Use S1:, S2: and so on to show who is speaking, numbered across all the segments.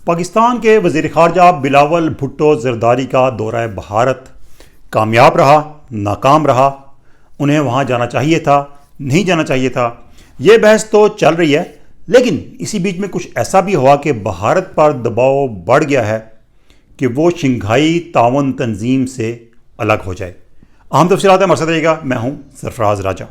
S1: पाकिस्तान के वज़ीर ख़ारजा बिलावल भुट्टो ज़रदारी का दौरा भारत कामयाब रहा, नाकाम रहा, उन्हें वहाँ जाना चाहिए था, नहीं जाना चाहिए था, ये बहस तो चल रही है। लेकिन इसी बीच में कुछ ऐसा भी हुआ कि भारत पर दबाव बढ़ गया है कि वो शंघाई ताउन तंजीम से अलग हो जाए। अहम तफसीलात है, मकसद रहेगा। मैं हूँ सरफराज राजा।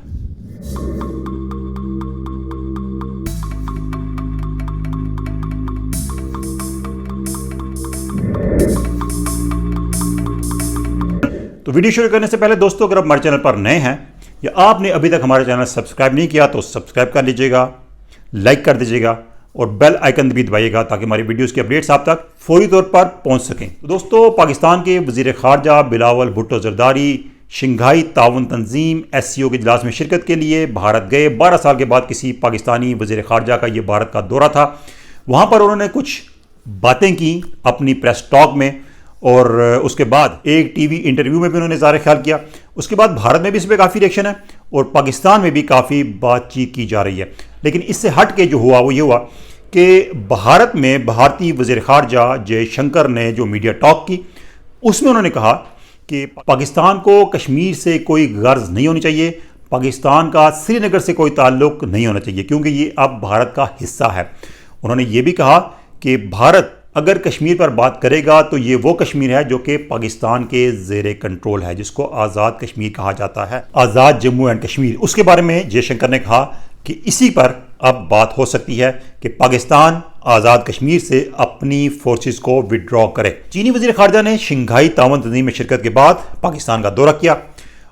S1: तो वीडियो शुरू करने से पहले दोस्तों, अगर आप हमारे चैनल पर नए हैं या आपने अभी तक हमारा चैनल सब्सक्राइब नहीं किया तो सब्सक्राइब कर लीजिएगा, लाइक कर दीजिएगा और बेल आइकन भी दबाइएगा ताकि हमारी वीडियोस की अपडेट्स आप तक फौरी तौर पर पहुंच सकें। तो दोस्तों, पाकिस्तान के वज़ीर ख़ारजा बिलावल भुट्टो ज़रदारी शंघाई ताउन तंजीम SCO के इजलास में शिरकत के लिए भारत गए। 12 साल के बाद किसी पाकिस्तानी वज़ीर ख़ारजा का ये भारत का दौरा था। वहाँ पर उन्होंने कुछ बातें की अपनी प्रेस टॉक में और उसके बाद एक टीवी इंटरव्यू में भी उन्होंने ज़ाहिर ख्याल किया। उसके बाद भारत में भी इस पर काफ़ी रिएक्शन है और पाकिस्तान में भी काफ़ी बातचीत की जा रही है। लेकिन इससे हट के जो हुआ वो ये हुआ कि भारत में भारतीय वज़ीर ख़ारजा जयशंकर ने जो मीडिया टॉक की उसमें उन्होंने कहा कि पाकिस्तान को कश्मीर से कोई गर्ज नहीं होनी चाहिए, पाकिस्तान का श्रीनगर से कोई ताल्लुक़ नहीं होना चाहिए क्योंकि ये अब भारत का हिस्सा है। उन्होंने ये भी कहा कि भारत अगर कश्मीर पर बात करेगा तो ये वो कश्मीर है जो कि पाकिस्तान के ज़ेरे कंट्रोल है, जिसको आज़ाद कश्मीर कहा जाता है, आज़ाद जम्मू एंड कश्मीर। उसके बारे में जयशंकर ने कहा कि इसी पर अब बात हो सकती है कि पाकिस्तान आज़ाद कश्मीर से अपनी फोर्सेस को विड्रॉ करे। चीनी वज़ीर ख़ारजा ने शंघाई ताउन तंजीम में शिरकत के बाद पाकिस्तान का दौरा किया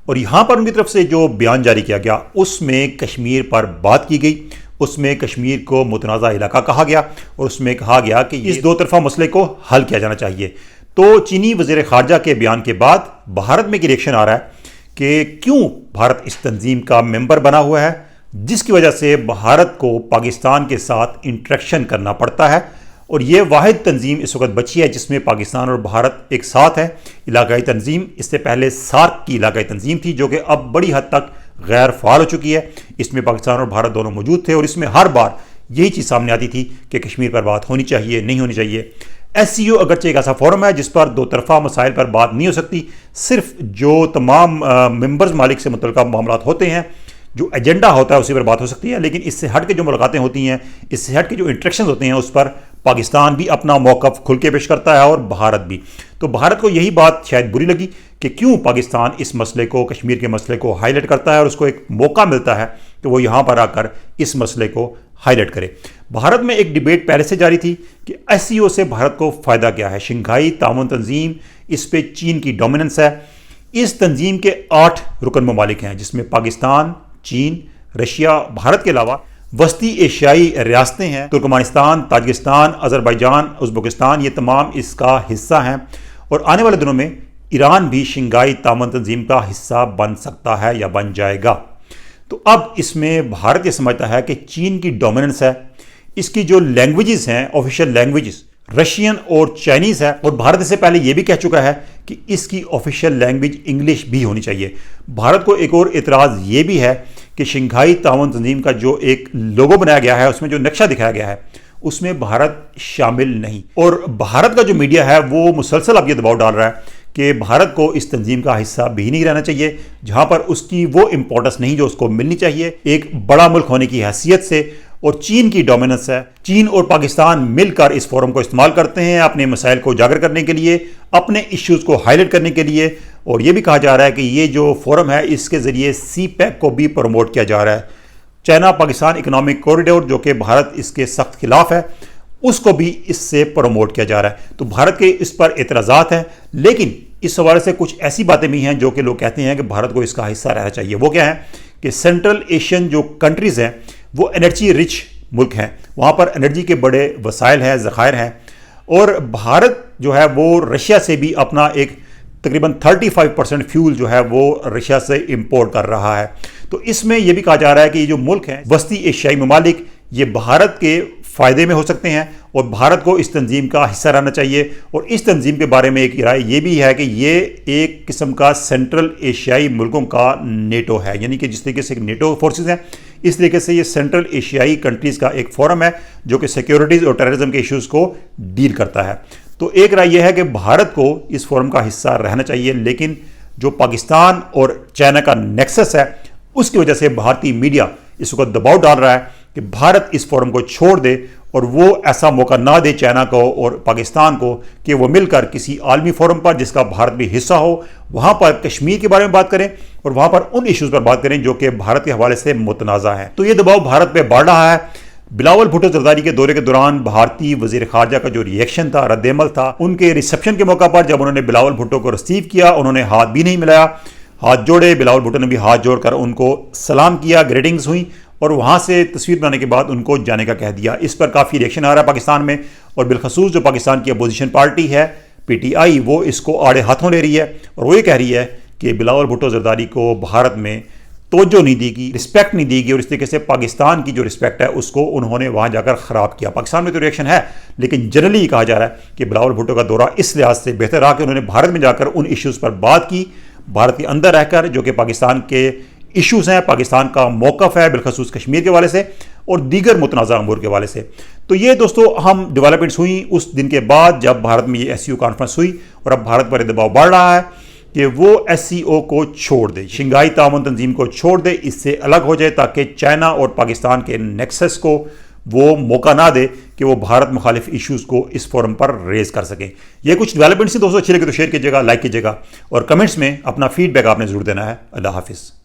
S1: और यहाँ पर उनकी तरफ से जो बयान जारी किया गया उसमें कश्मीर पर बात की गई। उसमें कश्मीर को मुतनाज़ा इलाका कहा गया और उसमें कहा गया कि इस दो तरफा मसले को हल किया जाना चाहिए। तो चीनी वज़ीर ख़ारजा के बयान के बाद भारत में एक रिएक्शन आ रहा है कि क्यों भारत इस तंजीम का मेंबर बना हुआ है, जिसकी वजह से भारत को पाकिस्तान के साथ इंटरेक्शन करना पड़ता है। और ये वाहिद तंजीम इस वक्त बची है जिसमें पाकिस्तान और भारत एक साथ है। इलाकाई तंजीम, इससे पहले सार्क की इलाकाई तंजीम थी जो कि अब बड़ी हद तक गैर फ़ाल हो चुकी है। इसमें पाकिस्तान और भारत दोनों मौजूद थे और इसमें हर बार यही चीज़ सामने आती थी कि कश्मीर पर बात होनी चाहिए, नहीं होनी चाहिए। SCO अगरचे एक ऐसा फोरम है जिस पर दो तरफा मसाइल पर बात नहीं हो सकती, सिर्फ जो तमाम मेंबर्स मालिक से मुतल्लिक़ मामला होते हैं, जो एजेंडा होता है उसी पर बात हो सकती है। लेकिन इससे हट के जो मुलाकातें होती हैं, इससे हट के जो इंटरेक्शन होते हैं, उस पर पाकिस्तान भी अपना मौक़िफ़ खुल के पेश करता है और भारत भी। तो भारत को यही बात शायद बुरी लगी कि क्यों पाकिस्तान इस मसले को, कश्मीर के मसले को हाईलाइट करता है और उसको एक मौका मिलता है कि वो यहाँ पर आकर इस मसले को हाईलाइट करे। भारत में एक डिबेट पहले से जारी थी कि SCO से भारत को फ़ायदा क्या है। शंघाई ताउन तंजीम, इस पर चीन की डोमिनेंस है। इस तंजीम के 8 रुकन ममालिक हैं जिसमें पाकिस्तान, चीन, रशिया, भारत के अलावा वस्ती एशियाई रियासतें हैं, तुर्कमानिस्तान, ताजिकिस्तान, अज़रबैजान, उज़्बेकिस्तान, ये तमाम इसका हिस्सा हैं। और आने वाले दिनों में ईरान भी शंघाई ताउन तंजीम का हिस्सा बन सकता है या बन जाएगा। तो अब इसमें भारत ये समझता है कि चीन की डोमिनेंस है, इसकी जो लैंग्वेजेस हैं, ऑफिशियल लैंग्वेजेस रशियन और चाइनीज़ है। और भारत इससे पहले ये भी कह चुका है कि इसकी ऑफिशियल लैंग्वेज इंग्लिश भी होनी चाहिए। भारत को एक और एतराज़ ये भी है कि शंघाई ताउन तंजीम का जो एक लोगो बनाया गया है, उसमें जो नक्शा दिखाया गया है, उसमें भारत शामिल नहीं। और भारत का जो मीडिया है वो मुसलसल अब ये दबाव डाल रहा है कि भारत को इस तंजीम का हिस्सा भी नहीं रहना चाहिए, जहाँ पर उसकी वो इम्पोर्टेंस नहीं जो उसको मिलनी चाहिए एक बड़ा मुल्क होने की हैसियत से। और चीन की डोमिनेंस है। चीन और पाकिस्तान मिलकर इस फोरम को इस्तेमाल करते हैं अपने मसाइल को उजागर करने के लिए, अपने इश्यूज़ को हाईलाइट करने के लिए। और ये भी कहा जा रहा है कि ये जो फोरम है इसके ज़रिए CPEC को भी प्रमोट किया जा रहा है। चाइना पाकिस्तान इकोनॉमिक कॉरिडोर, जो कि भारत इसके सख्त खिलाफ है, उसको भी इससे प्रमोट किया जा रहा है। तो भारत के इस पर एतराज़ात हैं। लेकिन इस हवाले से कुछ ऐसी बातें भी हैं जो कि लोग कहते हैं कि भारत को इसका हिस्सा रहना चाहिए। वो क्या है कि सेंट्रल एशियन जो कंट्रीज़ हैं वो एनर्जी रिच मुल्क हैं, वहाँ पर एनर्जी के बड़े वसाइल हैं, ज़खायर हैं। और भारत जो है वो रशिया से भी अपना एक तकरीबन 35% फ्यूल जो है वो रशिया से इंपोर्ट कर रहा है। तो इसमें यह भी कहा जा रहा है कि ये जो मुल्क हैं वस्ती एशियाई ममालिक, ये भारत के फ़ायदे में हो सकते हैं और भारत को इस तंजीम का हिस्सा रहना चाहिए। और इस तंजीम के बारे में एक राय ये भी है कि ये एक किस्म का सेंट्रल एशियाई मुल्कों का नेटो है, यानी कि जिस तरीके से नेटो फोर्सेस हैं इस तरीके से ये सेंट्रल एशियाई कंट्रीज़ का एक फोरम है जो कि सिक्योरिटीज़ और टेररिज्म के इश्यूज़ को डील करता है। तो एक राय यह है कि भारत को इस फोरम का हिस्सा रहना चाहिए, लेकिन जो पाकिस्तान और चाइना का नेक्सस है उसकी वजह से भारतीय मीडिया इस वक्त दबाव डाल रहा है कि भारत इस फोरम को छोड़ दे और वो ऐसा मौका ना दे चाइना को और पाकिस्तान को कि वो मिलकर किसी आलमी फोरम पर जिसका भारत भी हिस्सा हो, वहाँ पर कश्मीर के बारे में बात करें और वहाँ पर उन इश्यूज़ पर बात करें जो कि भारत के हवाले से मुतनाज़ा है। तो ये दबाव भारत पर बढ़ रहा है। बिलावल भुट्टो जरदारी के दौरे के दौरान भारतीय वजीर खारजा का जो रिएक्शन था, रद्देमल था, उनके रिसेप्शन के मौका पर जब उन्होंने बिलावल भुट्टो को रिसीव किया, उन्होंने हाथ भी नहीं मिलाया, हाथ जोड़े। बिलावल भुट्टो ने भी हाथ जोड़कर उनको सलाम किया, ग्रीटिंग्स हुई और वहाँ से तस्वीर बनाने के बाद उनको जाने का कह दिया। इस पर काफ़ी रिएक्शन आ रहा है पाकिस्तान में और बिलखसूस जो पाकिस्तान की अपोजिशन पार्टी है PTI, वो इसको आड़े हाथों ले रही है और वो ये कह रही है कि बिलावल भुट्टो जरदारी को भारत में तवज्जो नहीं दी गई, रिस्पेक्ट नहीं दी गई और इस तरीके से पाकिस्तान की जो रिस्पेक्ट है उसको उन्होंने वहाँ जाकर ख़राब किया। पाकिस्तान में तो रिएक्शन है, लेकिन जनरली कहा जा रहा है कि बिलावल भुट्टो का दौरा इस लिहाज से बेहतर रहा कि उन्होंने भारत में जाकर उन इश्यूज़ पर बात की, भारत के अंदर रहकर, जो कि पाकिस्तान के इश्यूज़ हैं, पाकिस्तान का मौक़िफ़ है बिलखसूस कश्मीर के वाले से और दीगर मुतनाज़ा अमूर के वाले से। तो ये दोस्तों हम डेवलपमेंट्स हुई उस दिन के बाद जब भारत में ये SCO कॉन्फ्रेंस हुई और अब भारत पर दबाव बढ़ रहा है कि वो SCO को छोड़ दे, शंघाई ताउन तंजीम को छोड़ दे, इससे अलग हो जाए ताकि चाइना और पाकिस्तान के नेक्सस को वो मौका ना दे कि वो भारत मुखालिफ इश्यूज़ को इस फोरम पर रेज कर सकें। ये कुछ डेवलपमेंट्स हैं दोस्तों, अच्छी लगे तो शेयर कीजिएगा, लाइक कीजिएगा और कमेंट्स में अपना फीडबैक आपने ज़रूर देना है। अल्लाह हाफिज़।